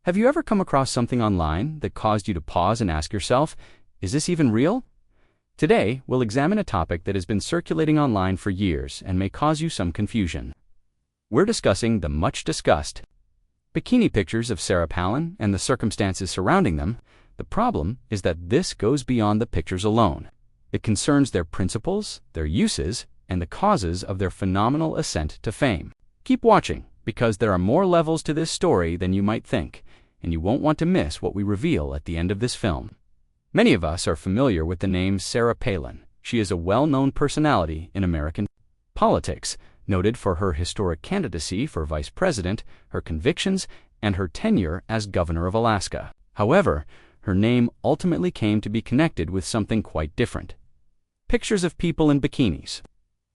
Have you ever come across something online that caused you to pause and ask yourself, is this even real? Today, we'll examine a topic that has been circulating online for years and may cause you some confusion. We're discussing the much-discussed bikini pictures of Sarah Palin and the circumstances surrounding them. The problem is that this goes beyond the pictures alone. It concerns their principles, their uses, and the causes of their phenomenal ascent to fame. Keep watching, because there are more levels to this story than you might think, and you won't want to miss what we reveal at the end of this film. Many of us are familiar with the name Sarah Palin. She is a well-known personality in American politics, noted for her historic candidacy for vice president, her convictions, and her tenure as governor of Alaska. However, her name ultimately came to be connected with something quite different: pictures of people in bikinis.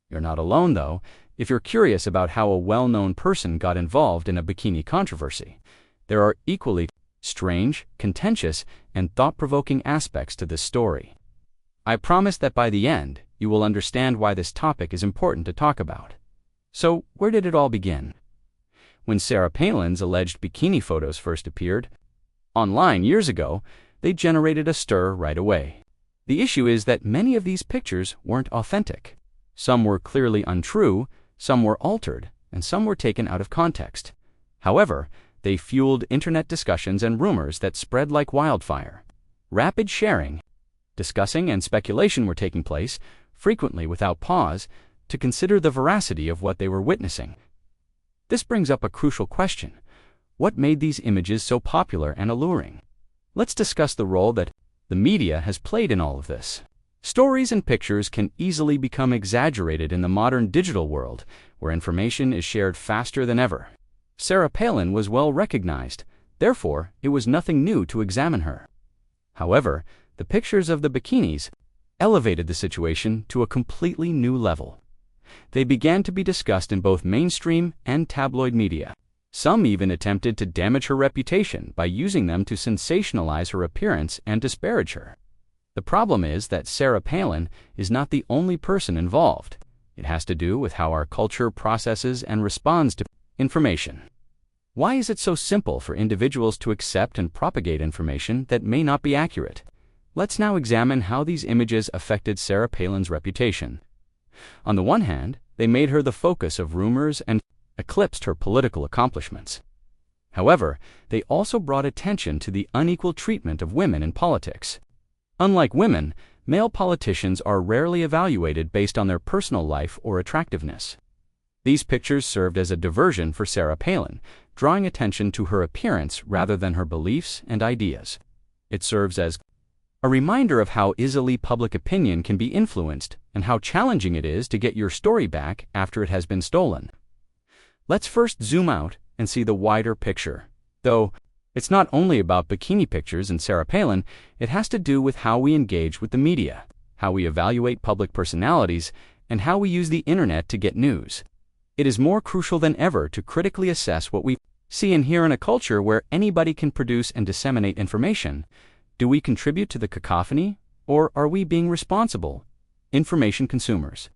You're not alone, though, if you're curious about how a well-known person got involved in a bikini controversy. There are equally strange, contentious, and thought-provoking aspects to this story. I promise that by the end, you will understand why this topic is important to talk about. So, where did it all begin? When Sarah Palin's alleged bikini photos first appeared online years ago, they generated a stir right away. The issue is that many of these pictures weren't authentic. Some were clearly untrue, some were altered, and some were taken out of context. However, they fueled internet discussions and rumors that spread like wildfire. Rapid sharing, discussing, and speculation were taking place, frequently without pause, to consider the veracity of what they were witnessing. This brings up a crucial question: what made these images so popular and alluring? Let's discuss the role that the media has played in all of this. Stories and pictures can easily become exaggerated in the modern digital world, where information is shared faster than ever. Sarah Palin was well recognized, therefore it was nothing new to examine her. However, the pictures of the bikinis elevated the situation to a completely new level. They began to be discussed in both mainstream and tabloid media. Some even attempted to damage her reputation by using them to sensationalize her appearance and disparage her. The problem is that Sarah Palin is not the only person involved. It has to do with how our culture processes and responds to information. Why is it so simple for individuals to accept and propagate information that may not be accurate? Let's now examine how these images affected Sarah Palin's reputation. On the one hand, they made her the focus of rumors and eclipsed her political accomplishments. However, they also brought attention to the unequal treatment of women in politics. Unlike women, male politicians are rarely evaluated based on their personal life or attractiveness. These pictures served as a diversion for Sarah Palin, drawing attention to her appearance rather than her beliefs and ideas. It serves as a reminder of how easily public opinion can be influenced and how challenging it is to get your story back after it has been stolen. Let's first zoom out and see the wider picture. Though it's not only about bikini pictures and Sarah Palin, it has to do with how we engage with the media, how we evaluate public personalities, and how we use the internet to get news. It is more crucial than ever to critically assess what we see and hear in a culture where anybody can produce and disseminate information. Do we contribute to the cacophony, or are we being responsible information consumers?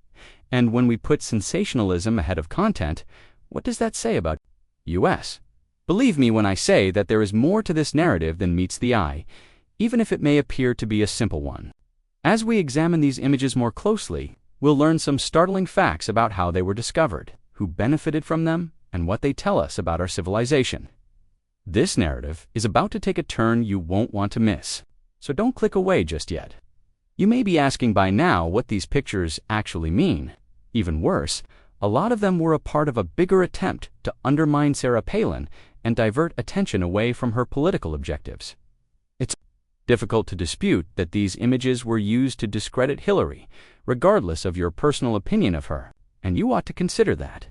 And when we put sensationalism ahead of content, what does that say about us? Believe me when I say that there is more to this narrative than meets the eye, even if it may appear to be a simple one. As we examine these images more closely, we'll learn some startling facts about how they were discovered, who benefited from them, and what they tell us about our civilization. This narrative is about to take a turn you won't want to miss, so don't click away just yet. You may be asking by now what these pictures actually mean. Even worse, a lot of them were a part of a bigger attempt to undermine Sarah Palin and divert attention away from her political objectives. It's difficult to dispute that these images were used to discredit Hillary, regardless of your personal opinion of her, and you ought to consider that.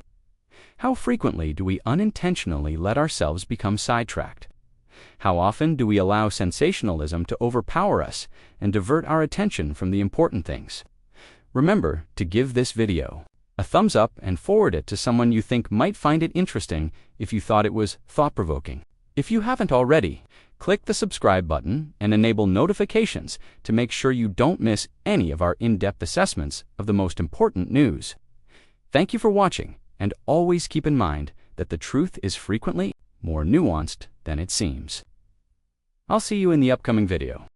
How frequently do we unintentionally let ourselves become sidetracked? How often do we allow sensationalism to overpower us and divert our attention from the important things? Remember to give this video a thumbs up and forward it to someone you think might find it interesting if you thought it was thought-provoking. If you haven't already, click the subscribe button and enable notifications to make sure you don't miss any of our in-depth assessments of the most important news. Thank you for watching, and always keep in mind that the truth is frequently more nuanced than it seems. I'll see you in the upcoming video.